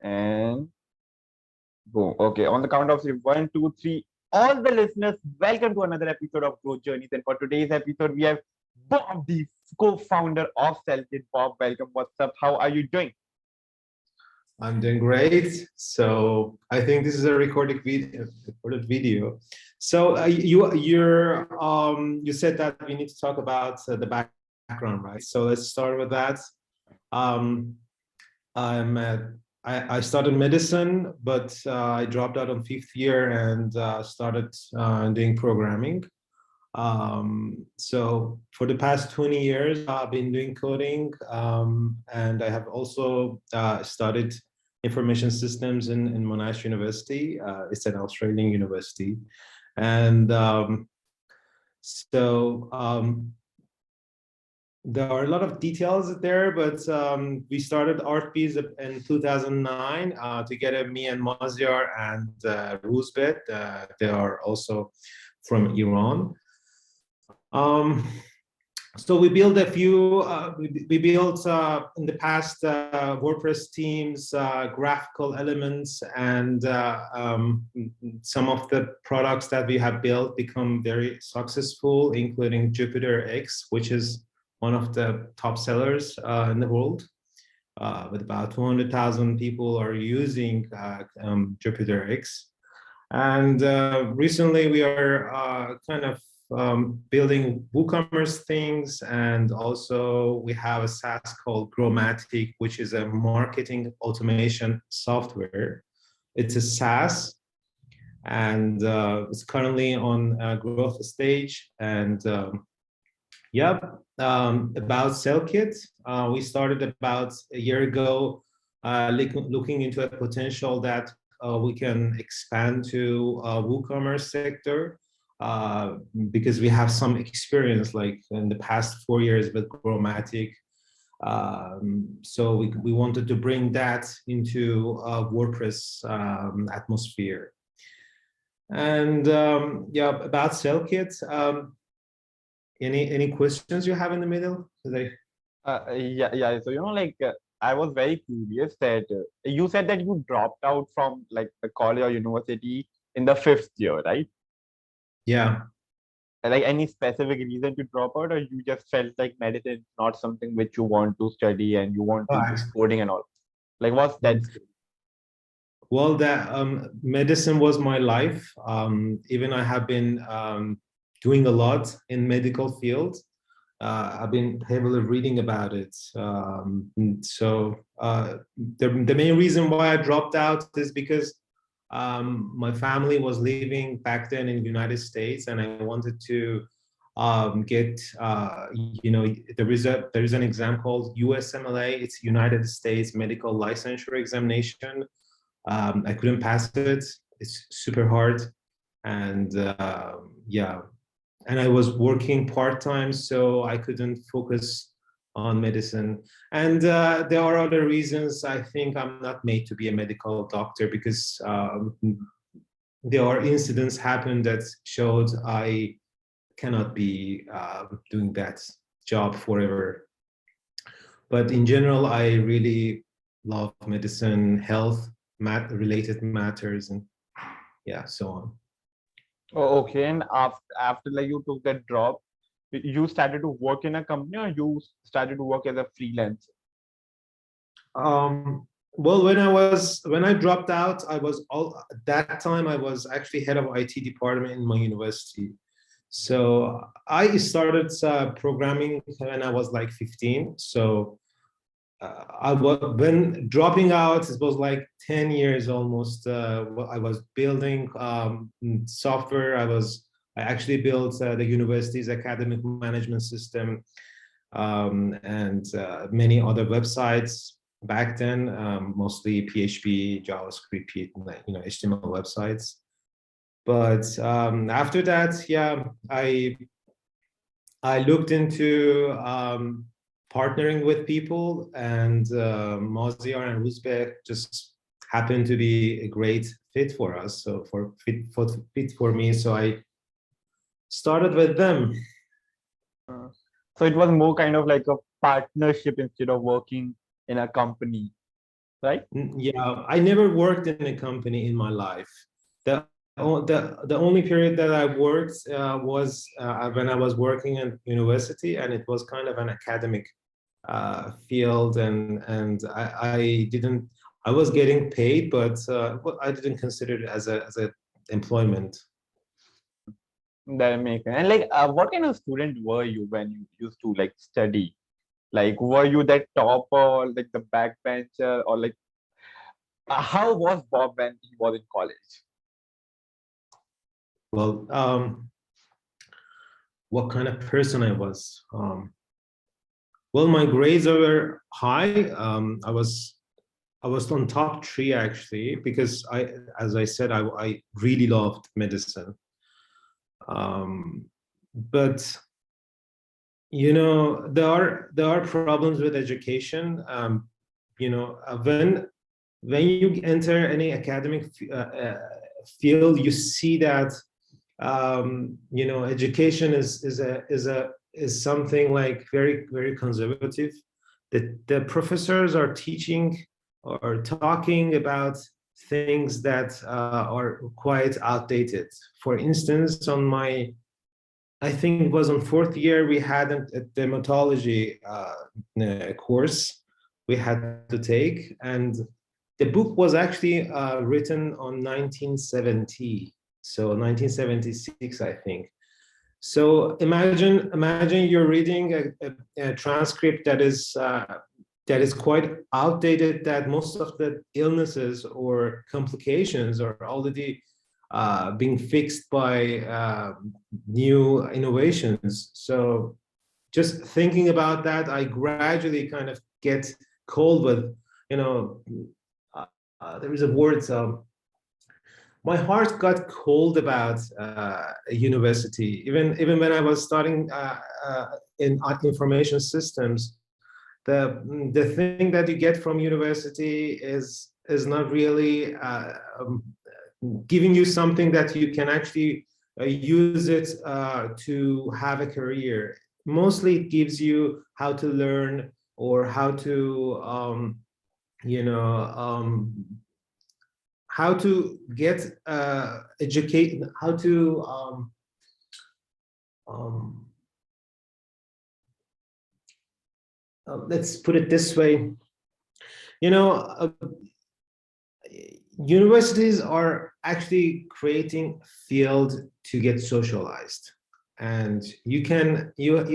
And boom. Okay, on the count of three, one, two, three. All the listeners, welcome to another episode of Growth Journeys. And for today's episode, we have Bob, the co-founder of SellKit. Bob, welcome. What's up? How are you doing? I'm doing great. So I think this is a recorded video. So you said that we need to talk about the background, right? So let's start with that. Um, I started medicine, but I dropped out on 5th year and started doing programming. So for the past 20 years, I've been doing coding, and I have also studied information systems in Monash University. It's an Australian university. And there are a lot of details there, but we started ArtBees in 2009 together, me and Maziar and Ruzbet. They are also from Iran. So we built a few, we built in the past WordPress teams, graphical elements, and some of the products that we have built become very successful, including Jupyter X, which is one of the top sellers in the world. With about 200,000 people are using Jupyter X. And recently we are kind of building WooCommerce things, and also we have a SaaS called Growmatic, which is a marketing automation software. It's a SaaS, and it's currently on a growth stage. And about SellKit, we started about a year ago, looking into a potential that we can expand to WooCommerce sector. Because we have some experience like in the past 4 years with Growmatic. So we wanted to bring that into WordPress atmosphere. And about SellKit, any questions you have in the middle? Yeah. So, I was very curious that you said that you dropped out from like the college or university in the 5th year, right? Yeah. Like any specific reason to drop out, or you just felt like medicine is not something which you want to study and you want to do coding and all? Like, what's that? Well, that medicine was my life. Even I have been doing a lot in medical field. I've been heavily reading about it. So the main reason why I dropped out is because my family was living back then in the United States, and I wanted to get, there is an exam called USMLE. It's United States Medical Licensure Examination. I couldn't pass it. It's super hard, and and I was working part-time, so I couldn't focus on medicine. And there are other reasons. I think I'm not made to be a medical doctor because there are incidents happen that showed I cannot be doing that job forever. But in general, I really love medicine, health, related matters, and so on. Oh, okay. And after like you took that drop, you started to work in a company, or you started to work as a freelancer? Well, when I dropped out, at that time I was actually head of IT department in my university. So I started programming when I was like 15. So when dropping out, it was like 10 years almost. I was building software. I actually built the university's academic management system, and many other websites back then, mostly PHP, JavaScript, HTML websites. But after that, I looked into partnering with people, and Maziar and Uzbek just happened to be a great fit for us. So fit for me, so I started with them. So it was more kind of like a partnership instead of working in a company. right? Yeah, I never worked in a company in my life. The only period that I worked was when I was working at university, and it was kind of an academic field, and I didn't. I was getting paid, but I didn't consider it as a employment. That makes sense. And like, what kind of student were you when you used to like study? Like, were you that topper, like the backbencher, or like, how was Bob when he was in college? Well, what kind of person I was? Well, my grades were high. I was on top three actually because as I said, I really loved medicine. Um, but there are problems with education. When you enter any academic field, you see that education is something like very very conservative. The professors are teaching or talking about things that are quite outdated. For instance, I think it was on fourth year, we had a dermatology course we had to take, and the book was actually written on 1970, so 1976, I think. So imagine you're reading a transcript that is quite outdated, that most of the illnesses or complications are already being fixed by new innovations. So just thinking about that, I gradually kind of get cold with, there is a word, my heart got cold about university. Even when I was starting in information systems, the thing that you get from university is not really giving you something that you can actually use it to have a career. Mostly it gives you how to learn or how to how to get educate, how to um, let's put it this way, you know uh, universities are actually creating field to get socialized, and you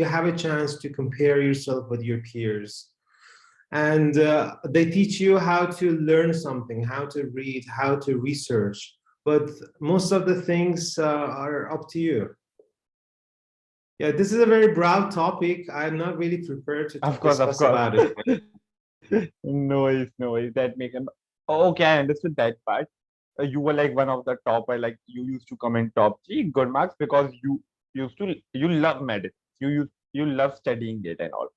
have a chance to compare yourself with your peers, and they teach you how to learn something, how to read, how to research, but most of the things are up to you. Yeah, this is a very broad topic. I'm not really prepared to Of discuss course. about it. No worries, no worries. That makes sense. Okay, I understood that part. You were like one of the topper, like you used to come in top three, good marks because you love medicine. You love studying it and all.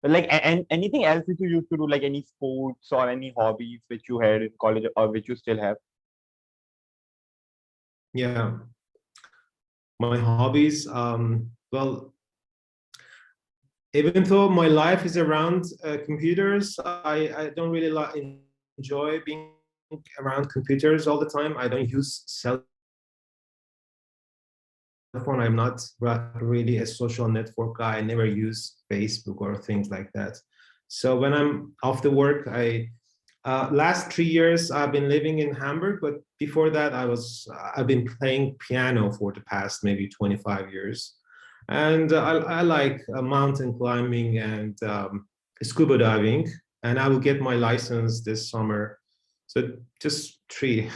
But like, and anything else which you used to do, like any sports or any hobbies which you had in college or which you still have? Yeah, my hobbies. Well, even though my life is around computers, I don't really enjoy being around computers all the time. I don't use cell phone. I'm not really a social network guy. I never use Facebook or things like that. So when I'm off the work, last 3 years I've been living in Hamburg, but before that I've been playing piano for the past maybe 25 years, and I like mountain climbing and scuba diving, and I will get my license this summer. So just three.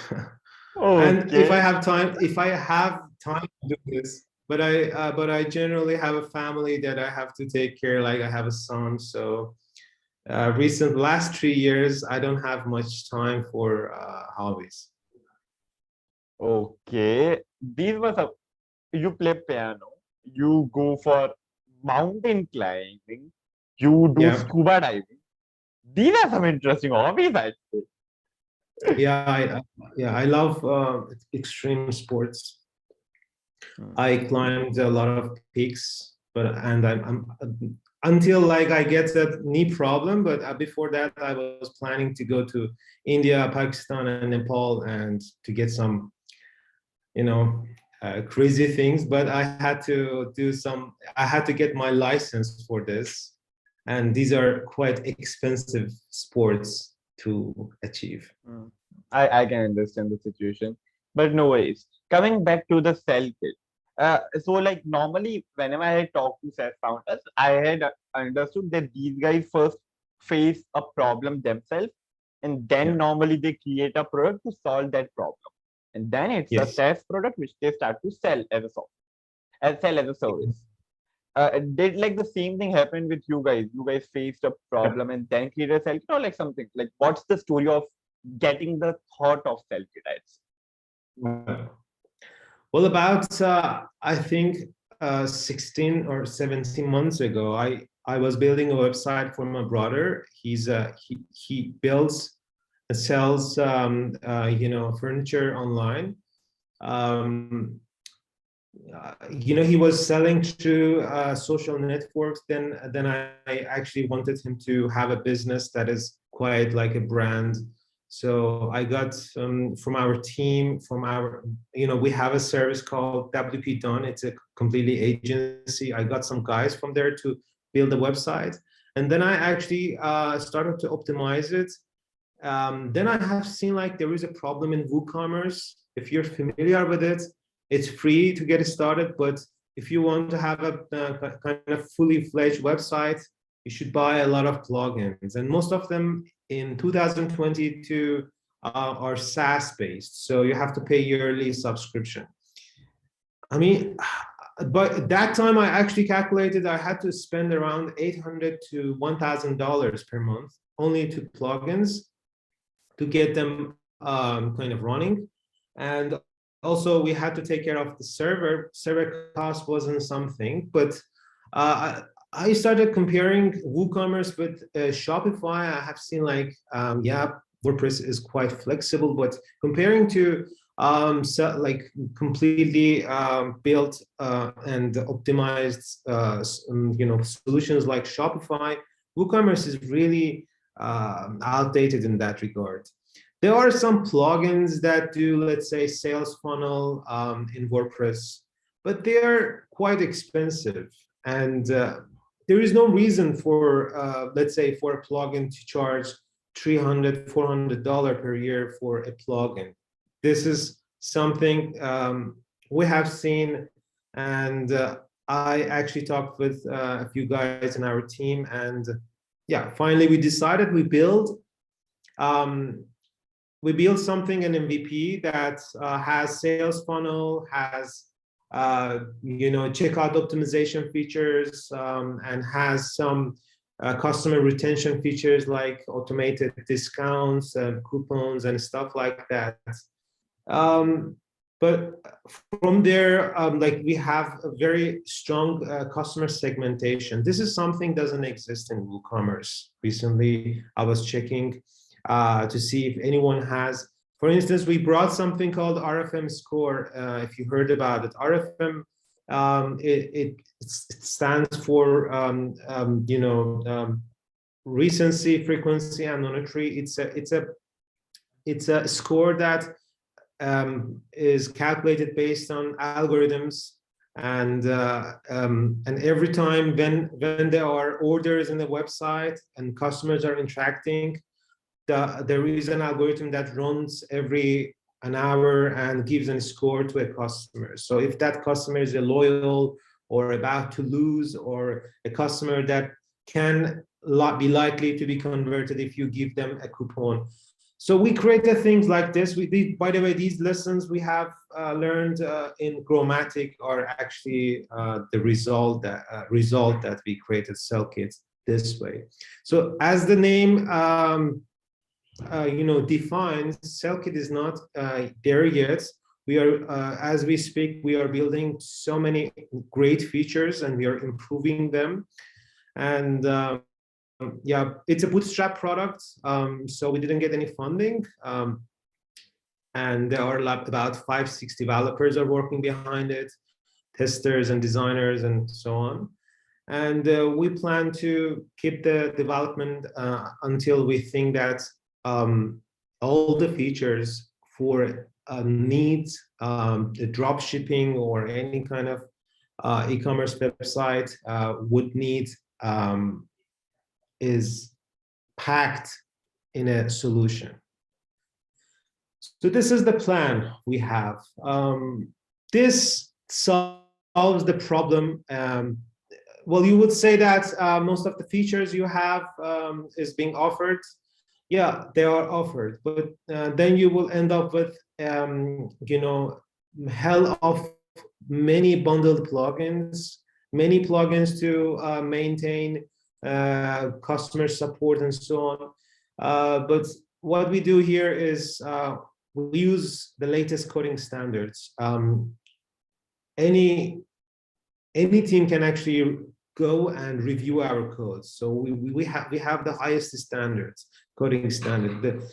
And Okay. if I have time to do this, but I generally have a family that I have to take care. Like I have a son, so last 3 years I don't have much time for hobbies. Okay. These were some, you play piano, you go for mountain climbing, you do Yeah, scuba diving. These are some interesting hobbies, I'd say. yeah, I love extreme sports. Hmm. I climbed a lot of peaks, but and until like I get that knee problem. But before that, I was planning to go to India, Pakistan, and Nepal, and to get some, you know, crazy things. But I had to do some. I had to get my license for this, and these are quite expensive sports to achieve. Mm. I can understand the situation, but no worries. Coming back to the SellKit. So like normally whenever I talk to SaaS founders, I had understood that these guys first face a problem themselves, and then Yeah. normally they create a product to solve that problem, and then it's a Yes. SaaS product which they start to sell as a sell as a service. Did like the same thing happen with you guys? You guys faced a Yeah. problem and then created a SellKit, or like something like what's the story of getting the thought of SellKit? Well, about I think 16 or 17 months ago, I was building a website for my brother. He builds and sells you know, furniture online. Um, you know, he was selling through social networks. Then I actually wanted him to have a business that is quite like a brand. So I got from our team, from our, you know, we have a service called WP Done. It's a completely agency. I got some guys from there to build a website, and then I actually started to optimize it. Then I have seen like there is a problem in WooCommerce. If you're familiar with it, it's free to get started, but if you want to have a kind of fully fledged website, you should buy a lot of plugins, and most of them in 2022 are SaaS based, so you have to pay yearly subscription. I mean, but at that time I actually calculated I had to spend around $800 to $1,000 per month only to plugins to get them kind of running. And also we had to take care of the server cost wasn't something, but I started comparing WooCommerce with Shopify. I have seen like yeah, WordPress is quite flexible, but comparing to so like completely built and optimized you know, solutions like Shopify, WooCommerce is really outdated in that regard. There are some plugins that do, let's say, sales funnel in WordPress, but they are quite expensive. And there is no reason for, let's say, for a plugin to charge $300, $400 per year for a plugin. This is something we have seen, and I actually talked with a few guys in our team, and yeah, finally we decided we built something, an MVP that has sales funnel, has you know, checkout optimization features, and has some customer retention features like automated discounts and coupons and stuff like that. But from there, like we have a very strong customer segmentation. This is something doesn't exist in WooCommerce. Recently, I was checking to see if anyone has. For instance, we brought something called RFM score. If you heard about it, RFM, it stands for you know, recency, frequency, and monetary. It's a score that is calculated based on algorithms, and every time when there are orders in the website and customers are interacting, there is an algorithm that runs every an hour and gives a score to a customer. So if that customer is a loyal or about to lose, or a customer that can be likely to be converted if you give them a coupon. So we created things like this. By the way, these lessons we have learned in Chromatic are actually the result that we created SellKit this way. So as the name you know, defines, SellKit is not there yet. We are, as we speak, we are building so many great features and we are improving them. And yeah, it's a bootstrap product, so we didn't get any funding. And there are about 5-6 developers are working behind it, testers and designers and so on. And we plan to keep the development until we think that all the features for needs, the drop shipping or any kind of e-commerce website would need is packed in a solution. So this is the plan we have. This solves the problem. Well, you would say that most of the features you have is being offered. Yeah, they are offered, but then you will end up with, hell of many bundled plugins, many plugins to maintain customer support and so on. But what we do here is we use the latest coding standards. Any team can actually go and review our code. So we have the highest standards, coding standard.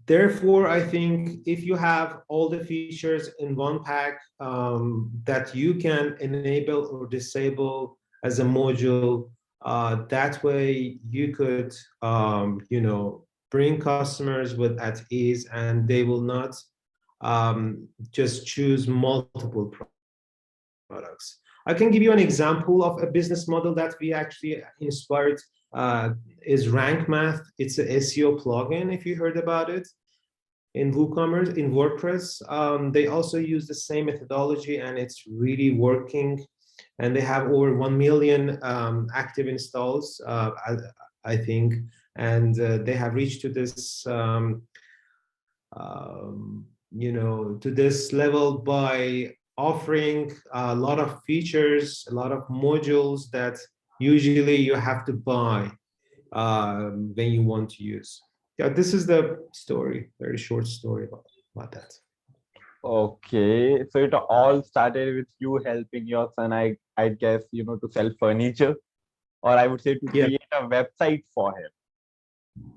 Therefore, I think if you have all the features in one pack that you can enable or disable as a module, that way you could, bring customers at ease, and they will not just choose multiple products. I can give you an example of a business model that we actually inspired. Is Rank Math. It's an SEO plugin, if you heard about it, in WooCommerce, in WordPress. They also use the same methodology, and it's really working. And they have over 1 million active installs, I think. And they have reached to this, to this level by offering a lot of features, a lot of modules that usually you have to buy when you want to use. Yeah, this is the story, very short story about that. Okay, so it all started with you helping your son, I guess, to sell furniture, or I would say to create a website for him.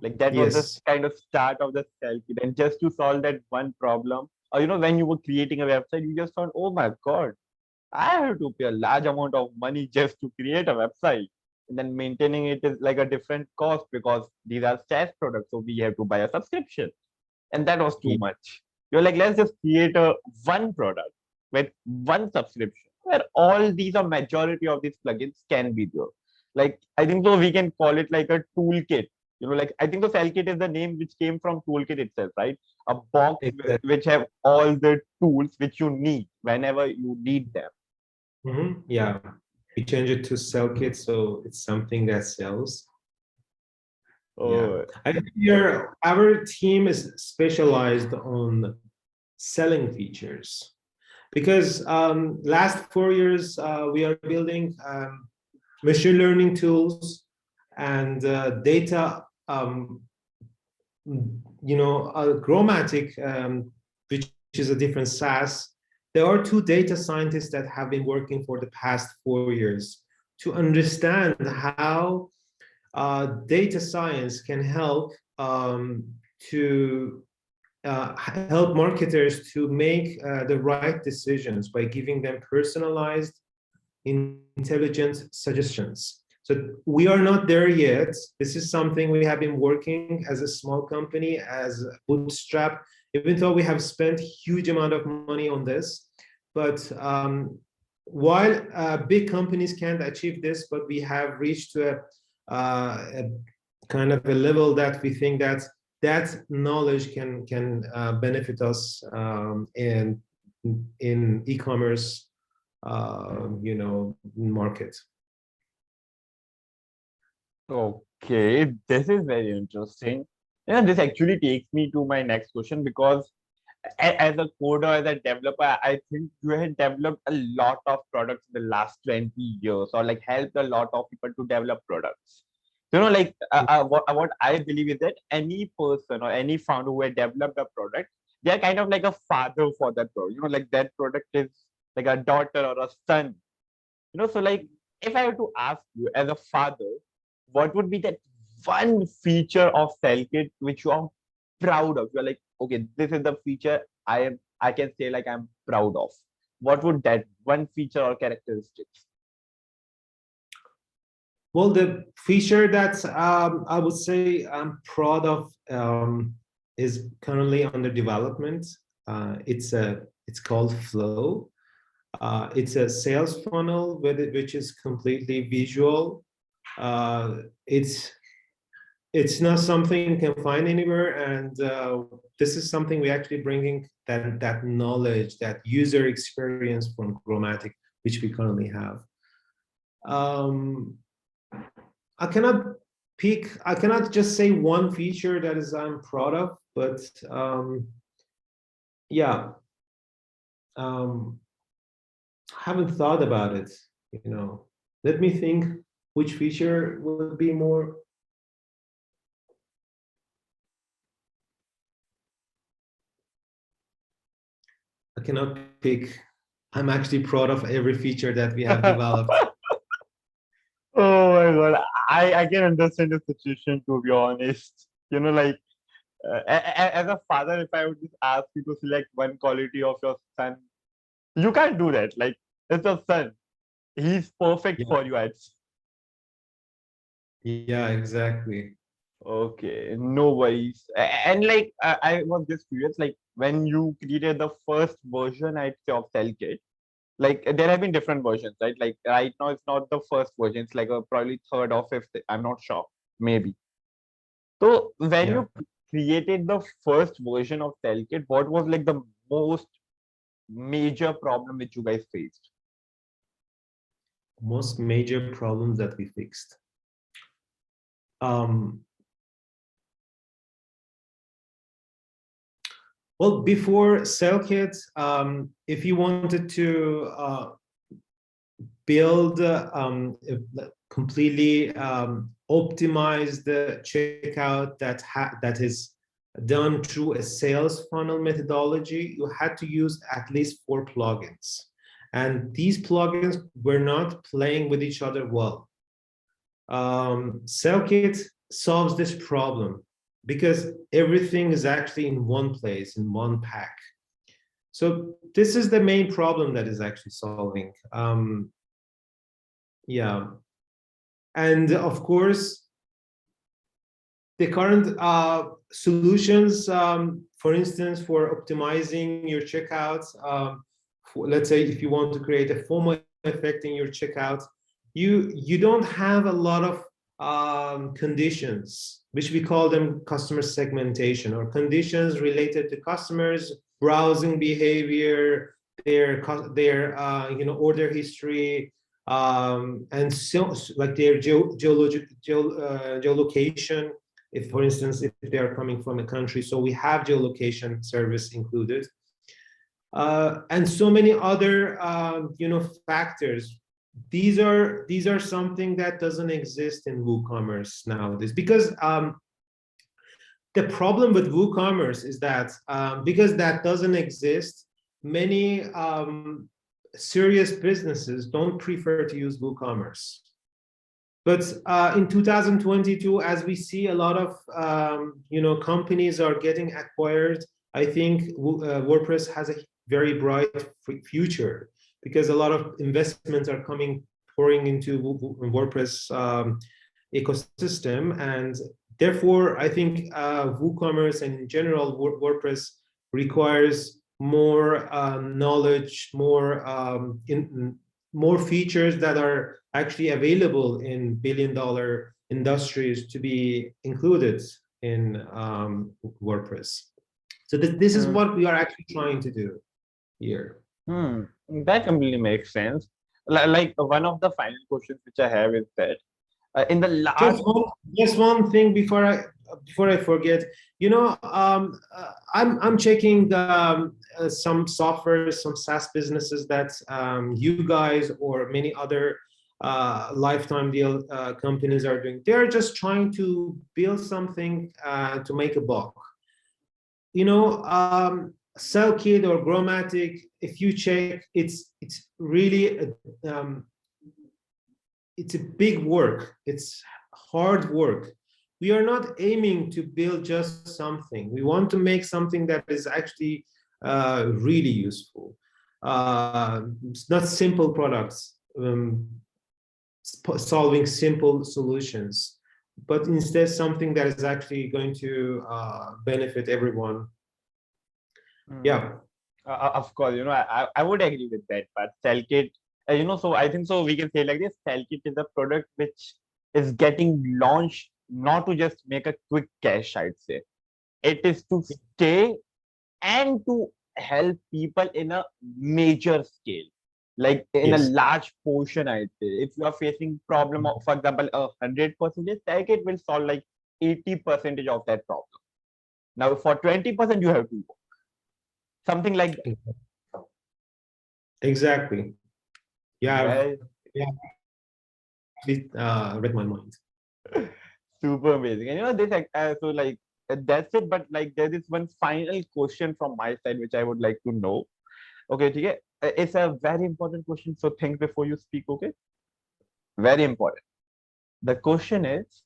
Like that was the kind of start of the SellKit, and just to solve that one problem, or when you were creating a website, you just thought, oh my God, I have to pay a large amount of money just to create a website. And then maintaining it is like a different cost because these are SaaS products. So we have to buy a subscription. And that was too much. You're like, let's just create one product with one subscription where all these or majority of these plugins can be there. Like, I think so we can call it like a toolkit. Like I think the SellKit is the name which came from toolkit itself, right? A box which have all the tools which you need whenever you need them. Mm-hmm. Yeah, we change it to SellKit, so it's something that sells. Yeah, I think our team is specialized on selling features because last 4 years we are building machine learning tools and data, Growmatic, which is a different SaaS. There are 2 data scientists that have been working for the past 4 years to understand how data science can help to help marketers to make the right decisions by giving them personalized, intelligent suggestions. So we are not there yet. This is something we have been working as a small company, as a bootstrap, even though we have spent huge amount of money on this. But while big companies can't achieve this, but we have reached to a kind of a level that we think that knowledge can benefit us in e-commerce, market. Okay, this is very interesting. This actually takes me to my next question because as a coder, as a developer, I think you have developed a lot of products in the last 20 years or like helped a lot of people to develop products. What I believe is that any person or any founder who has developed a product, they're kind of like a father for that product. Like that product is like a daughter or a son. So like if I were to ask you as a father, what would be that one feature of SellKit which you are proud of? You're like, okay, this is the feature I can say like I'm proud of. what would that one feature or characteristics? Well, the feature that I would say I'm proud of is currently under development. It's called Flow. It's a sales funnel which is completely visual. It's not something you can find anywhere, and this is something we actually bringing that knowledge, that user experience from Chromatic, which we currently have. I cannot just say one feature that I'm proud of, but yeah, I haven't thought about it. Let me think which feature would be more. I cannot pick. I'm actually proud of every feature that we have developed. Oh my God. I can understand the situation, to be honest. Like as a father, if I would just ask you to select one quality of your son, you can't do that. Like, it's your son. He's perfect Yeah, for you. yeah, exactly. Okay, no worries. And like, I was just curious, like when you created the first version, I'd say, of SellKit, like there have been different versions, right? Like right now, it's not the first version; it's like a probably third or fifth. I'm not sure, maybe. So when Yeah, you created the first version of SellKit, what was like the most major problem which you guys faced? most major problems that we fixed. Um, well, before SellKit, if you wanted to build completely optimize the checkout that is done through a sales funnel methodology, you had to use at least 4 plugins. And these plugins were not playing with each other well. SellKit solves this problem because everything is actually in one place, in one pack. So this is the main problem that is actually solving. Yeah. And of course, the current solutions, for instance, for optimizing your checkouts, let's say if you want to create a FOMO effect in your checkout, you don't have a lot of conditions, which we call them customer segmentation, or conditions related to customers' browsing behavior, their order history, and so like their geolocation. If, for instance, if they are coming from a country, so we have geolocation service included, and so many other factors. These are something that doesn't exist in WooCommerce nowadays, because the problem with WooCommerce is that because that doesn't exist, many serious businesses don't prefer to use WooCommerce. But in 2022, as we see a lot of companies are getting acquired, I think WordPress has a very bright future, because a lot of investments are pouring into WordPress ecosystem, and therefore I think WooCommerce and in general WordPress requires more knowledge, more features that are actually available in billion-dollar industries to be included in WordPress. So this is what we are actually trying to do here. That completely makes sense. Like one of the final questions which I have is that in the last Just one thing before I forget. I'm checking some software, some SaaS businesses that you guys or many other lifetime deal companies are doing. They're just trying to build something to make a buck. SellKit or Chromatic, if you check, it's really it's a big work. It's hard work. We are not aiming to build just something. We want to make something that is actually really useful. not simple products, solving simple solutions, but instead something that is actually going to benefit everyone. Yeah. Of course, I would agree with that. But SellKit, so I think so we can say like this: SellKit is a product which is getting launched not to just make a quick cash, I'd say. It is to stay and to help people in a major scale, like in a Yes. large portion, I'd say. If you are facing problem of, for example, 100%, SellKit will solve like 80% of that problem. Now, for 20%, you have to work. Something like that. Exactly. Yeah. Well, Yeah. Read my mind. super amazing. And this, so like that's it. But like there is one final question from my side which I would like to know. Okay, okay. It's a very important question. So think before you speak. Okay, very important. The question is,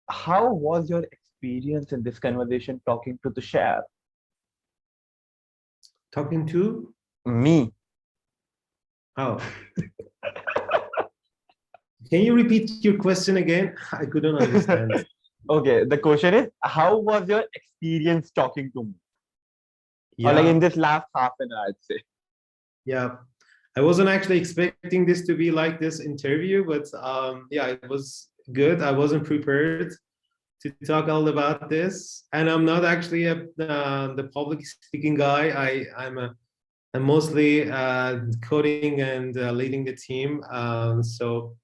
how was your experience in this conversation talking to the share? Talking to? Me. Oh. Can you repeat your question again? I couldn't understand. Okay, the question is, how was your experience talking to me? Or like in Yeah, this last half an hour, I'd say. yeah. I wasn't actually expecting this to be like this interview, but yeah, it was good. I wasn't prepared to talk all about this, and I'm not actually the public speaking guy. I'm mostly coding and leading the team. So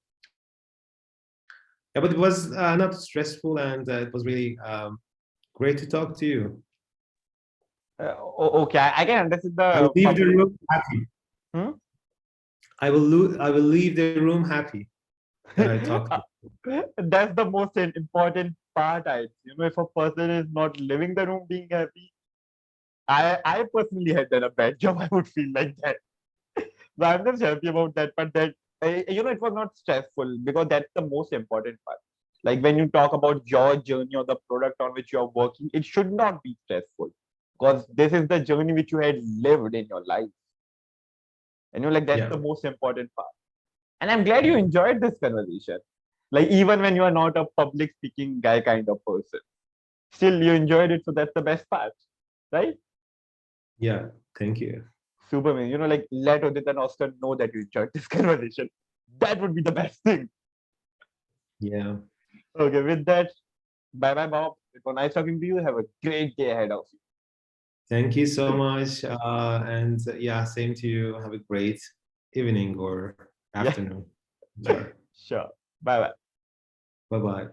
yeah, but it was not stressful, and it was really great to talk to you. Okay, I can understand I will the leave the public. room happy. Hmm? I will leave the room happy that I talked to. That's the most important part. If a person is not living the room being happy, I personally had done a bad job. I would feel like that. So I'm just happy about that. But that it was not stressful because that's the most important part. Like when you talk about your journey or the product on which you're working, it should not be stressful because this is the journey which you had lived in your life. And you're like, that's Yeah. the most important part. And I'm glad you enjoyed this conversation. Like, even when you are not a public speaking guy kind of person, still you enjoyed it. So that's the best part, right? Yeah. Thank you. Superman, like let Udit and Oscar know that you enjoyed this conversation. That would be the best thing. Yeah. Okay, with that, bye bye, Bob. It was nice talking to you. Have a great day ahead of you. Thank you so much. And yeah, same to you. Have a great evening or Yeah, afternoon. Sorry. sure. Bye bye. Bye bye.